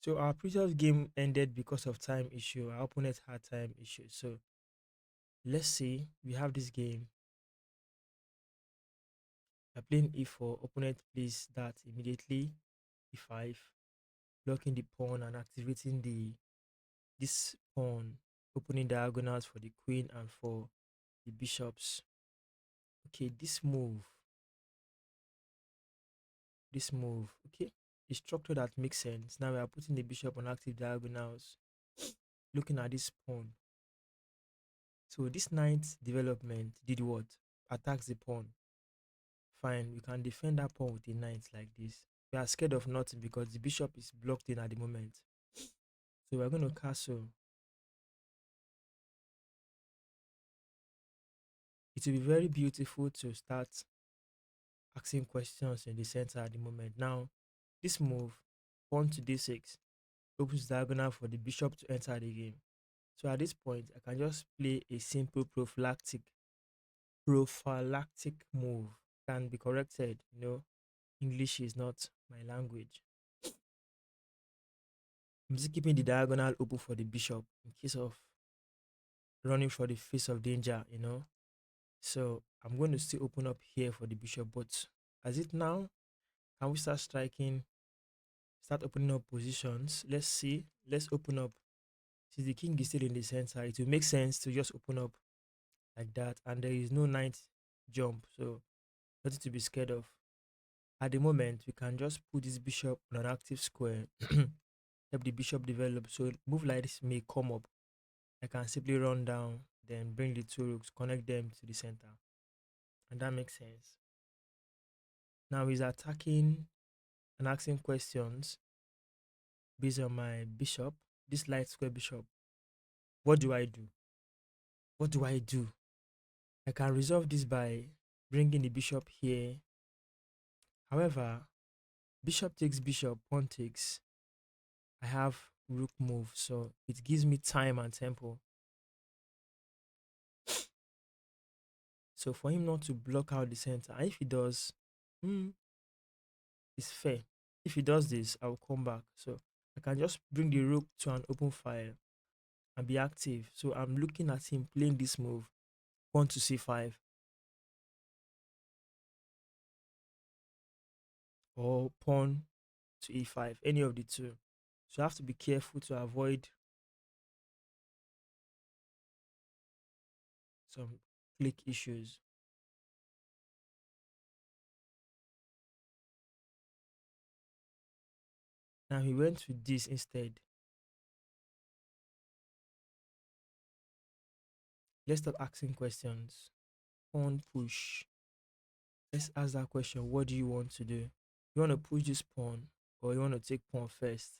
So our previous game ended because of time issue. Our opponent had time issue. So let's say we have this game. We're playing e4. Opponent plays that immediately. e5, blocking the pawn and activating the this pawn, opening diagonals for the queen and for the bishops. Okay, this move, okay, the structure that makes sense. Now we are putting the bishop on active diagonals, looking at this pawn. So this knight's development did what? Attacks the pawn. Fine, we can defend that pawn with a knight like this. We are scared of nothing because the bishop is blocked in at the moment. So we're going to castle. It will be very beautiful to start asking questions in the center at the moment. Now, this move, pawn to d6, opens diagonal for the bishop to enter the game. So at this point, I can just play a simple prophylactic move. Can be corrected, English is not my language. I'm just keeping the diagonal open for the bishop in case of running for the face of danger. So I'm going to still open up here for the bishop, but as it now, can we start opening up positions? Let's see. Let's open up. Since the king is still in the center, it will make sense to just open up like that, and there is no knight jump, so nothing to be scared of. At the moment, we can just put this bishop on an active square, help the bishop develop. So move like this may come up. I can simply run down, then bring the two rooks, connect them to the center, and that makes sense. Now he's attacking and asking questions based on my bishop, this light square bishop. What do I do? What do I do? I can resolve this by bringing the bishop here. However, bishop takes bishop, pawn takes. I have rook move, so it gives me time and tempo. So for him not to block out the center, and if he does, hmm, it's fair. If he does this, I'll come back. So I can just bring the rook to an open file and be active. So I'm looking at him playing this move, pawn to c5 or pawn to e5, any of the two. So I have to be careful to avoid some click issues. Now he went with this instead. Let's start asking questions. Pawn push. Let's ask that question. What do you want to do? You want to push this pawn or you want to take pawn first?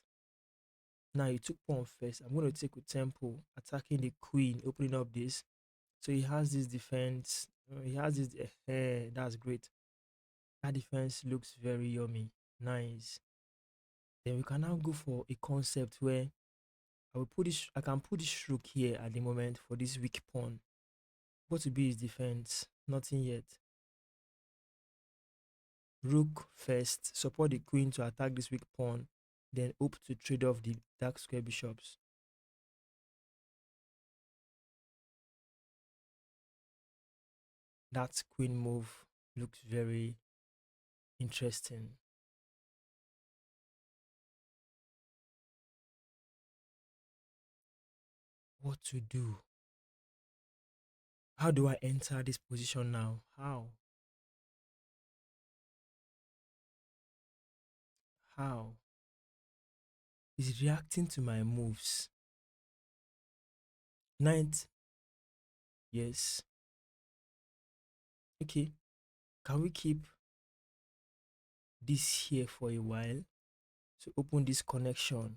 Now you took pawn first. I'm going to take with tempo, attacking the queen, opening up this. So he has this defense. He has this. That's great. That defense looks very yummy. Nice. Then we can now go for a concept where I can put this rook here at the moment for this weak pawn. What will be his defense? Nothing yet. Rook first, support the queen to attack this weak pawn, then hope to trade off the dark square bishops. That queen move looks very interesting. What to do? How do I enter this position now? How? How? He's reacting to my moves. Knight, yes. Okay. Can we keep this here for a while to open this connection?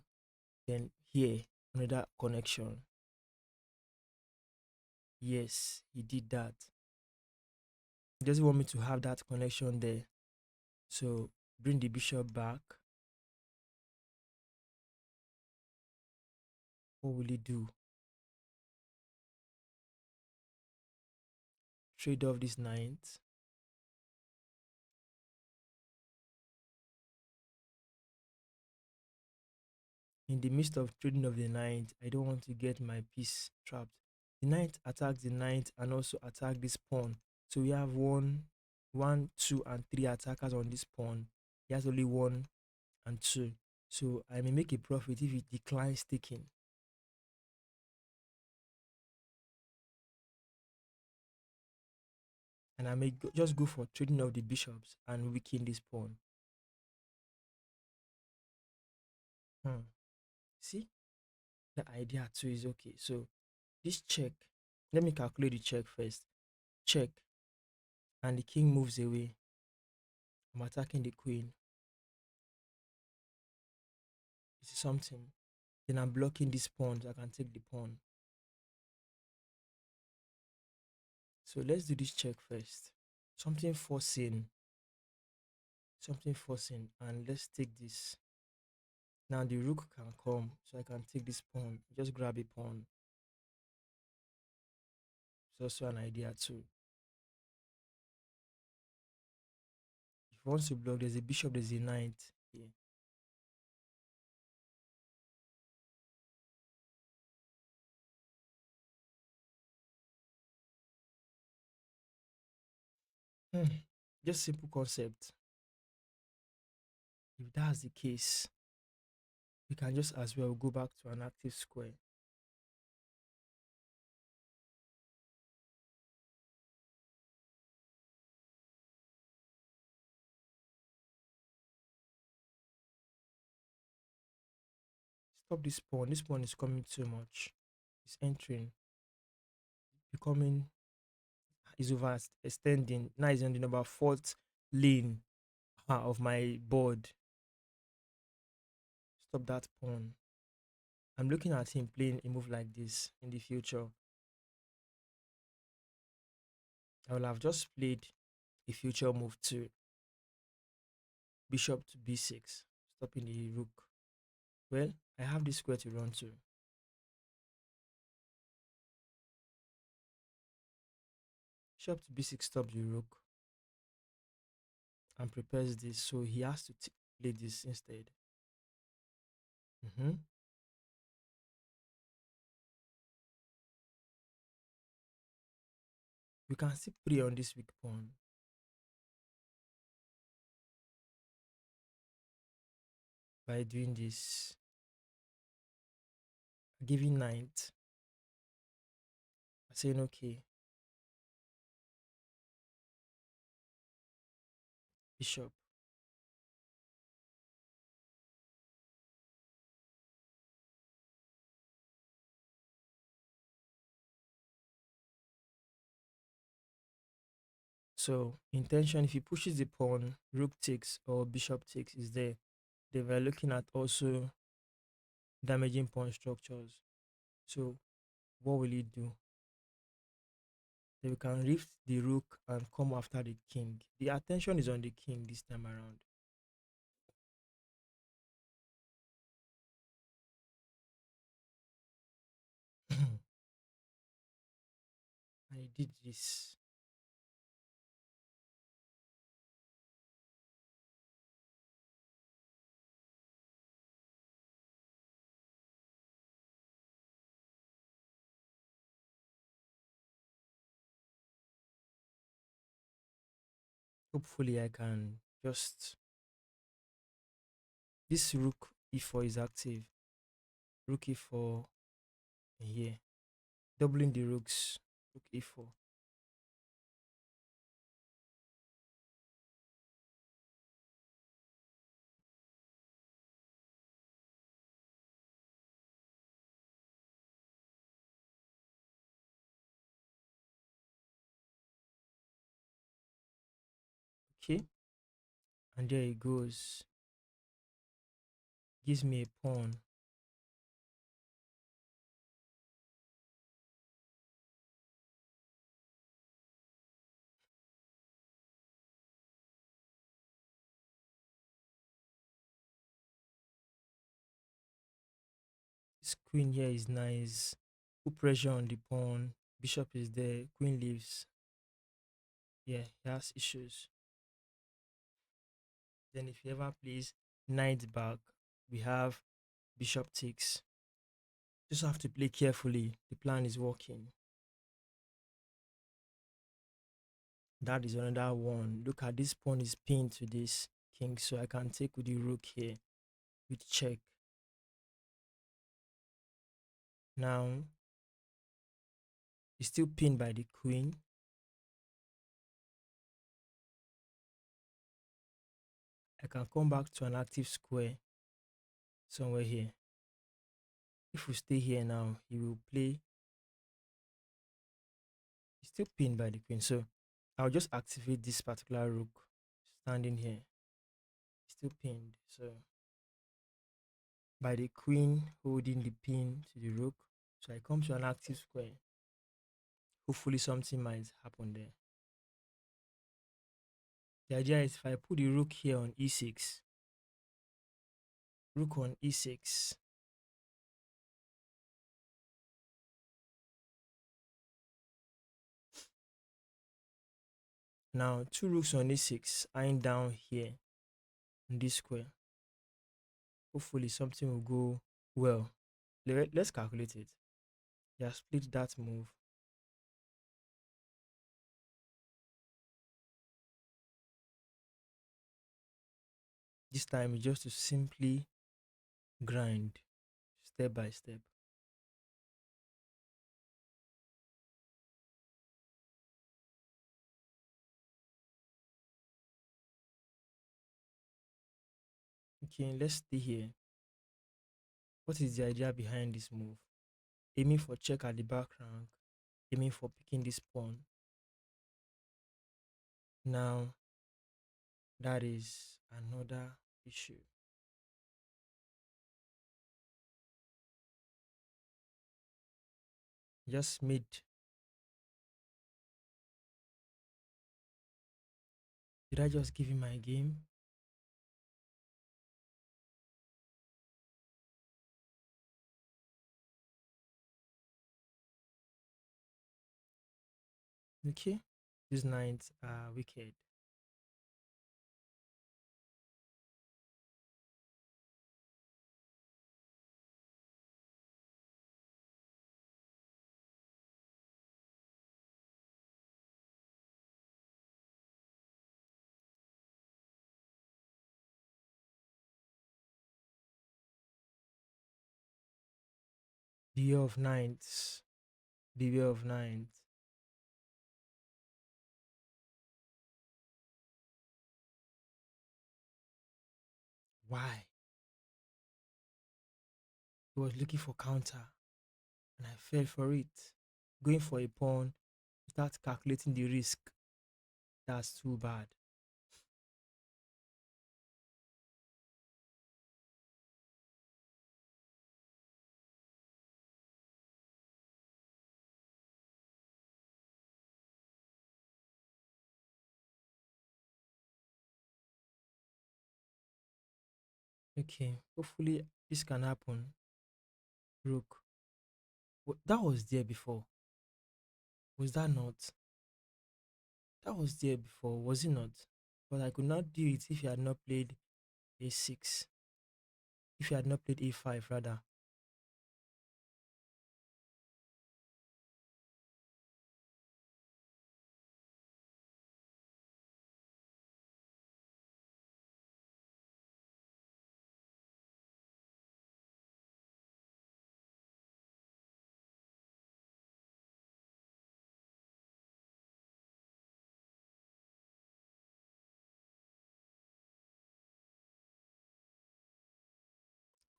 Then here, another connection. Yes, he did that. He doesn't want me to have that connection there. So bring the bishop back. What will he do? Trade off this knight. In the midst of trading of the knight, I don't want to get my piece trapped. The knight attacks the knight and also attack this pawn. So we have one, two, and three attackers on this pawn. He has only one and two. So I may make a profit if it declines taking. And I may just go for trading of the bishops and weaken this pawn. Hmm. See, the idea too is okay. So this check, let me calculate the check first. Check, and the king moves away. I'm attacking the queen. This is something. Then I'm blocking this pawn so I can take the pawn. So let's do this check first. Something forcing, something forcing, and let's take this. Now the rook can come, so I can take this pawn. Just grab a pawn. It's also an idea too. If you want to block, there's a bishop, there's a knight here. Hmm. Just simple concept. If that's the case, we can just as well go back to an active square. Stop this pawn. This pawn is coming too much. It's entering, becoming, is overextending. Now it's on the number fourth lane of my board. Stop that pawn. I'm looking at him playing a move like this in the future. I will have just played a future move to bishop to b6, stopping the rook. Well, I have this square to run to. Bishop to b6 stops the rook and prepares this, so he has to play this instead. Mhm. We can still prey on this weak pawn. By doing this, giving knight, saying okay, bishop. So intention, if he pushes the pawn, rook takes or bishop takes is there. They were looking at also damaging pawn structures. So what will he do? Then we can lift the rook and come after the king. The attention is on the king this time around. I did this. Hopefully I can just, this rook e4 is active. Rook e4 here. Doubling the rooks. Rook e4. Okay. And there it goes. Gives me a pawn. This queen here is nice. Put pressure on the pawn. Bishop is there. Queen leaves. Yeah, he has issues. Then if he ever plays knight back, we have bishop takes. Just have to play carefully. The plan is working. That is another one. Look at this pawn is pinned to this king, so I can take with the rook here with check. Now it's still pinned by the queen. I can come back to an active square somewhere here. If we stay here now, he will play. He's still pinned by the queen, so I'll just activate this particular rook standing here. Still pinned, so by the queen holding the pin to the rook. So I come to an active square. Hopefully something might happen there. The idea is if I put the rook here on e6, rook on e6, now two rooks on e6 eyeing down here in this square. Hopefully something will go well. Let's calculate it. Yeah, split that move. This time is just to simply grind step by step. Okay, let's stay here. What is the idea behind this move? Aiming for check at the back rank, aiming for picking this pawn. Now, that is another issue. Just made. Did I just give him my game? Okay, these knights are wicked. Beware of knights. Beware of knights. Why? He was looking for counter, and I fell for it. Going for a pawn without calculating the risk. That's too bad. Okay, hopefully this can happen. Rook. That was there before. Was that not? That was there before, was it not? But I could not do it if you had not played a6. If you had not played a5, rather.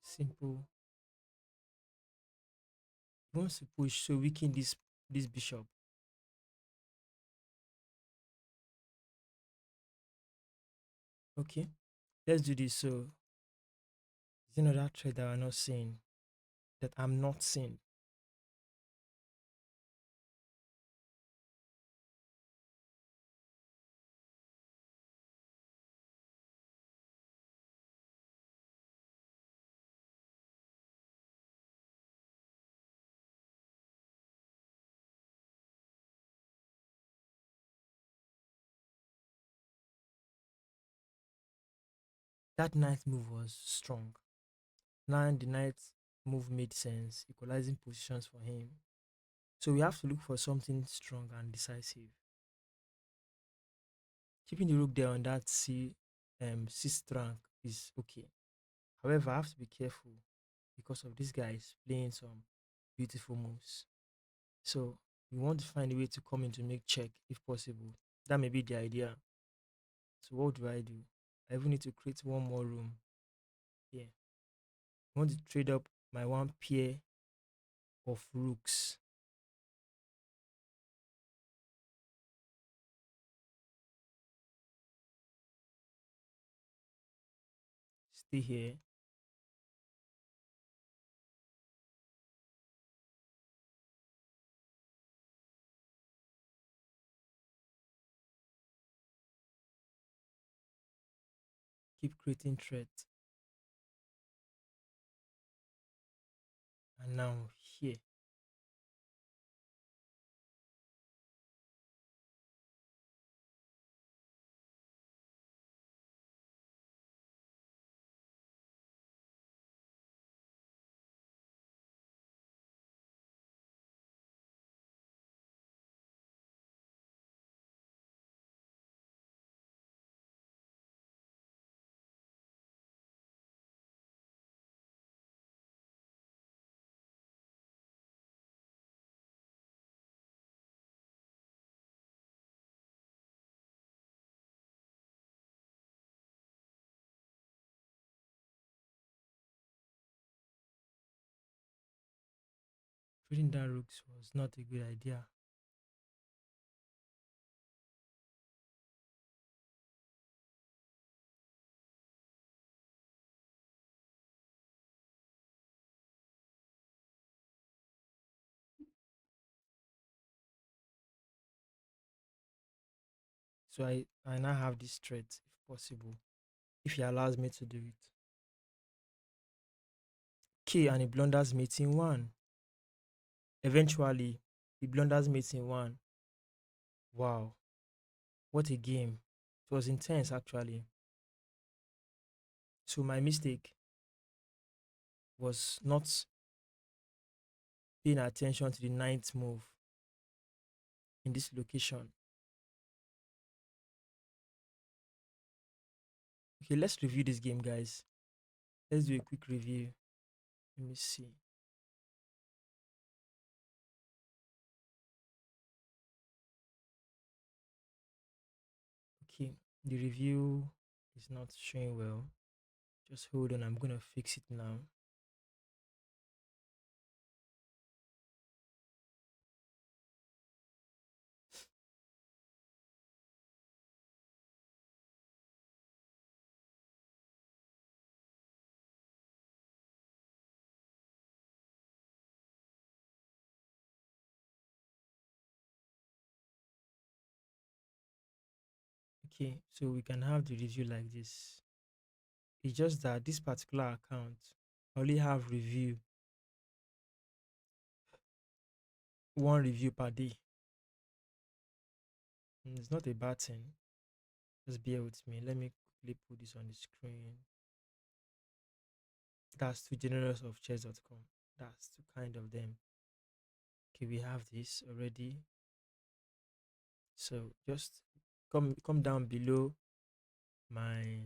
Simple. He wants to push, so weaken this bishop. Okay, let's do this. So, is another thread that we're not seeing, that I'm not seeing. That knight move was strong. Now the knight move made sense, equalizing positions for him. So we have to look for something strong and decisive. Keeping the rook there on that sixth rank is okay. However, I have to be careful because of this guy is playing some beautiful moves. So we want to find a way to come in to make check if possible. That may be the idea. So what do I do? I even need to create one more room here. I want to trade up my one pair of rooks. Stay here. Keep creating threat. And now here. Trading that rooks was not a good idea. So I now have this threat if possible. If he allows me to do it. Okay, and he blunders meeting one. Eventually, he blunders meeting one. Wow, what a game. It was intense actually. So my mistake was not paying attention to the ninth move in this location. Okay, let's review this game, guys. Let's do a quick review. Let me see. Okay, the review is not showing well. Just hold on, I'm gonna fix it now. Okay, so we can have the review like this. It's just that this particular account only have one review per day. It's not a bad thing. Just bear with me. Let me quickly put this on the screen. That's too generous of chess.com. That's too kind of them. Okay, we have this already. So just come down below my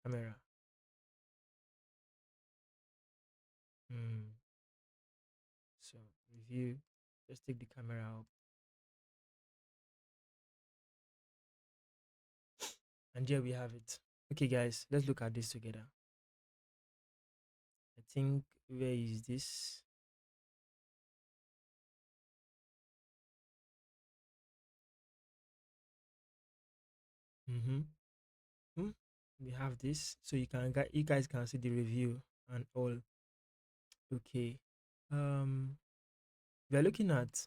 camera. Hmm. So review. Just take the camera up. And there we have it. Okay, guys, let's look at this together. I think, where is this? Mm-hmm. Hmm? We have this, so you guys can see the review and all. Okay. Um, we are looking at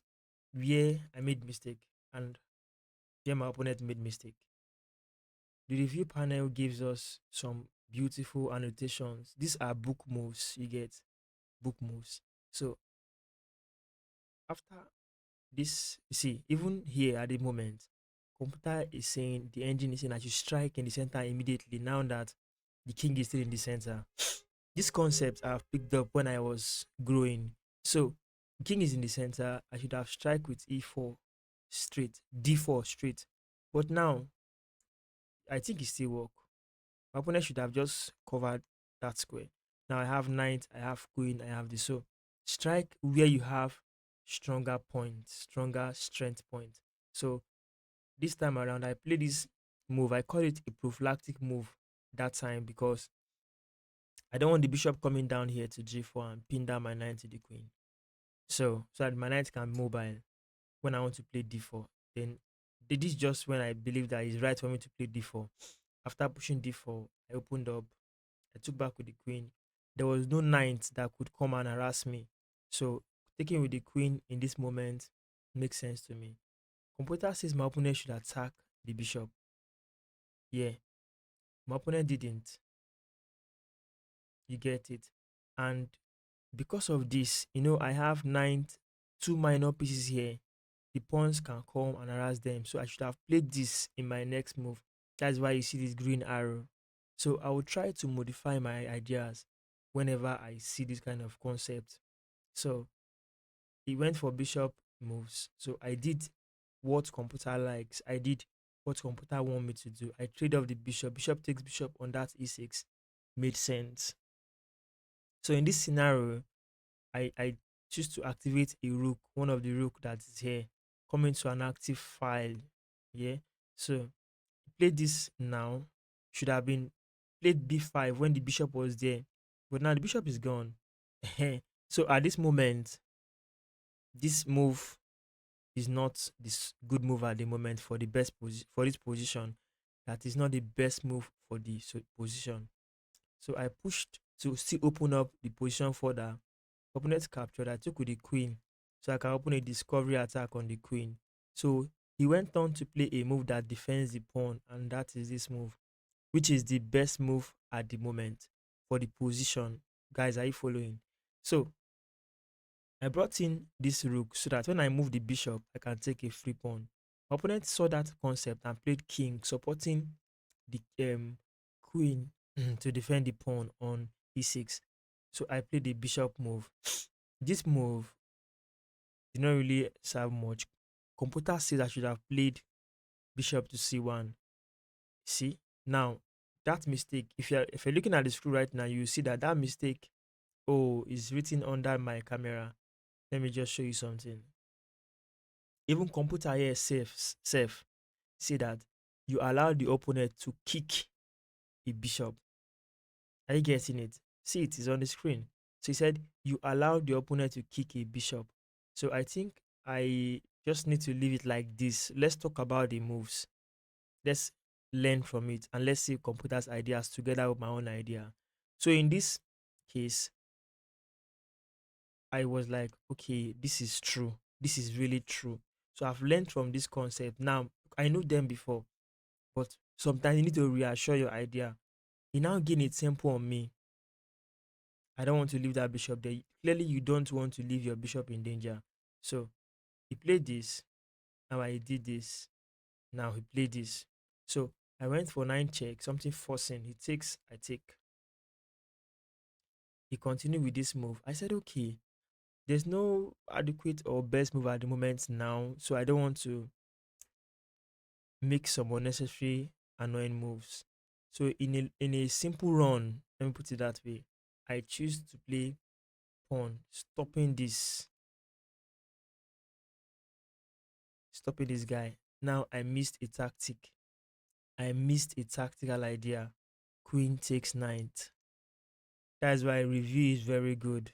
where I made mistake and where my opponent made mistake. The review panel gives us some beautiful annotations. These are book moves. You get book moves. So after this, you see, even here at the moment, computer is saying, the engine is saying that you strike in the center immediately now that the king is still in the center. This concept I've picked up when I was growing. So king is in the center. I should have strike with e4 straight, d4 straight. But now I think it still work. My opponent should have just covered that square. Now I have knight, I have queen, I have this. So strike where you have stronger points, stronger strength point. So this time around, I play this move. I call it a prophylactic move that time because I don't want the bishop coming down here to g4 and pin down my knight to the queen. So that my knight can mobile when I want to play d4. Then this is just when I believe that it's right for me to play d4. After pushing d4, I opened up. I took back with the queen. There was no knight that could come and harass me. So taking with the queen in this moment makes sense to me. Computer says my opponent should attack the bishop. Yeah, my opponent didn't. You get it. And because of this, I have two minor pieces here. The pawns can come and harass them. So I should have played this in my next move. That's why you see this green arrow. So I will try to modify my ideas whenever I see this kind of concept. So he went for bishop moves. So I did what computer likes. I did what computer want me to do. I trade off the bishop. Bishop takes bishop on that e6. Made sense. So in this scenario, I choose to activate a rook, one of the rook that is here, coming to an active file. Yeah. So play this now. Should have been played b5 when the bishop was there. But now the bishop is gone. So at this moment, this move is not this good move at the moment for the best for this position. That is not the best move for the position. So I pushed to still open up the position further. Opponent captured. I took with the queen, so I can open a discovery attack on the queen. So he went on to play a move that defends the pawn, and that is this move, which is the best move at the moment for the position. Guys, are you following? So I brought in this rook so that when I move the bishop, I can take a free pawn. My opponent saw that concept and played king, supporting the queen to defend the pawn on e6. So I played the bishop move. This move did not really serve much. Computer says I should have played bishop to c1. See, now that mistake, if you're looking at the screen right now, you see that that mistake, oh, is written under my camera. Let me just show you something. Even computer here safe say that you allow the opponent to kick a bishop. Are you getting it? See, it is on the screen. So he said you allow the opponent to kick a bishop. So I think I just need to leave it like this. Let's talk about the moves. Let's learn from it and let's see computer's ideas together with my own idea. So in this case, I was like, okay, this is true. This is really true. So I've learned from this concept. Now I know them before, but sometimes you need to reassure your idea. You now gain a tempo on me. I don't want to leave that bishop there. Clearly, you don't want to leave your bishop in danger. So he played this. Now I did this. Now he played this. So I went for 9 check, something forcing. He takes, I take. He continued with this move. I said, okay, there's no adequate or best move at the moment now. So I don't want to make some unnecessary annoying moves. So in a simple run, let me put it that way, I choose to play pawn, stopping this guy. Now I missed a tactic. I missed a tactical idea. Queen takes knight. That's why review is very good.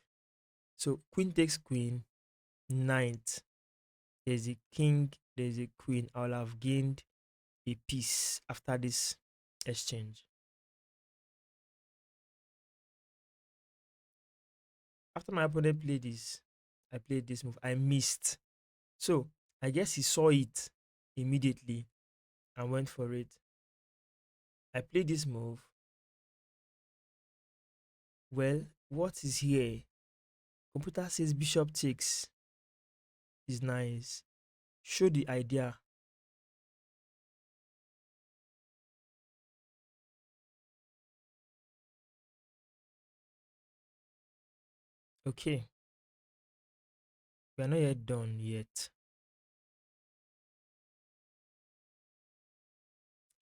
So queen takes queen, knight. There's a king, there's a queen. I'll have gained a piece after this exchange. After my opponent played this, I played this move. I missed. So I guess he saw it immediately and went for it. I played this move. Well, what is here? Computer says bishop takes is nice. Show the idea. Okay, we are not yet done yet.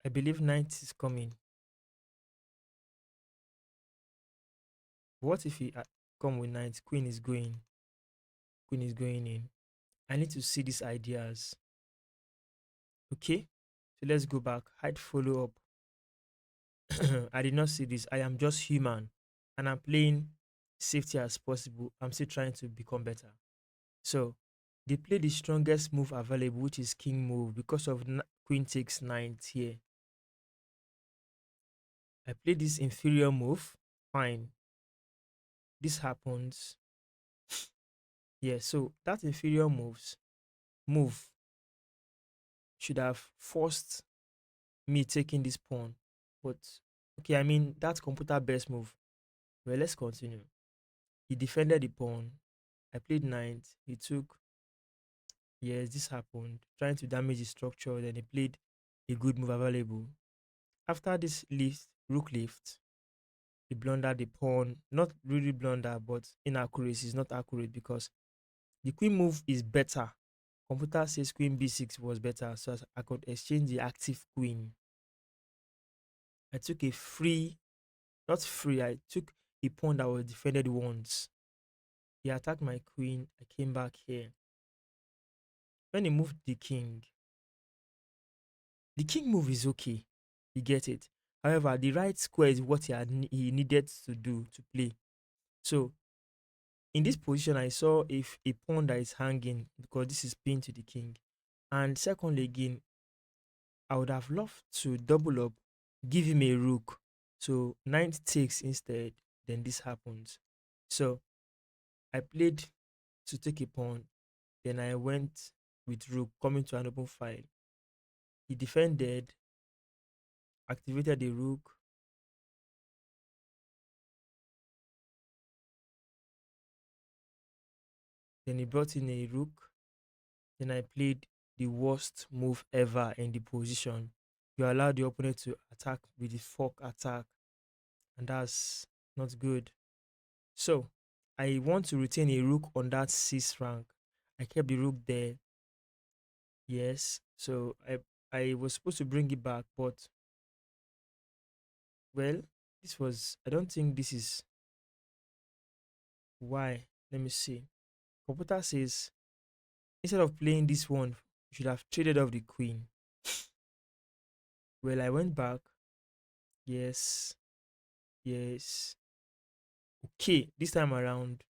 I believe knight is coming. What if he come with knight? Queen is going. Queen is going in. I need to see these ideas. Okay, so let's go back. Hide follow up. I did not see this. I am just human, and I'm playing safety as possible. I'm still trying to become better. So they play the strongest move available, which is king move, because of queen takes knight here. I play this inferior move. Fine. This happens. Yeah, so that inferior move should have forced me taking this pawn. But okay, I mean that's computer best move. Well, let's continue. He defended the pawn. I played knight. He took, yes, this happened. Trying to damage the structure. Then he played a good move available. After this lift, rook lift, he blundered the pawn. Not really blunder, but inaccuracy is not accurate because the queen move is better. Computer says queen b6 was better, so as I could exchange the active queen. I took a free, not free, I took a pawn that was defended once. He attacked my queen. I came back here. When he moved the king move is okay. You get it. However, the right square is what he needed to do to play. So in this position, I saw if a pawn that is hanging because this is pinned to the king. And secondly, again, I would have loved to double up, give him a rook. So knight takes instead, then this happens. So I played to take a pawn, then I went with rook coming to an open file. He defended, activated the rook, then he brought in a rook, then I played the worst move ever in the position. You allow the opponent to attack with the fork attack, and that's not good. So I want to retain a rook on that sixth rank. I kept the rook there. Yes. So I was supposed to bring it back, but well, this was, I don't think this is why. Let me see. Computer says instead of playing this one, you should have traded off the queen. Well, I went back. Yes. Yes. Okay, this time around,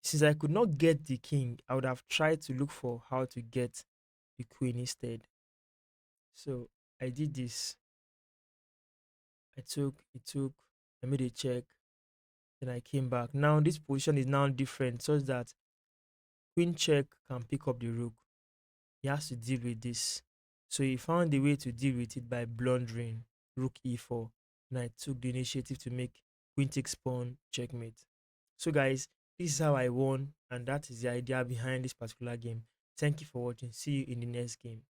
since I could not get the king, I would have tried to look for how to get the queen instead. So I did this. I made a check, then I came back. Now this position is now different, such that queen check can pick up the rook. He has to deal with this. So he found a way to deal with it by blundering rook e4. And I took the initiative to make queen takes pawn checkmate. So guys, this is how I won, and that is the idea behind this particular game. Thank you for watching. See you in the next game.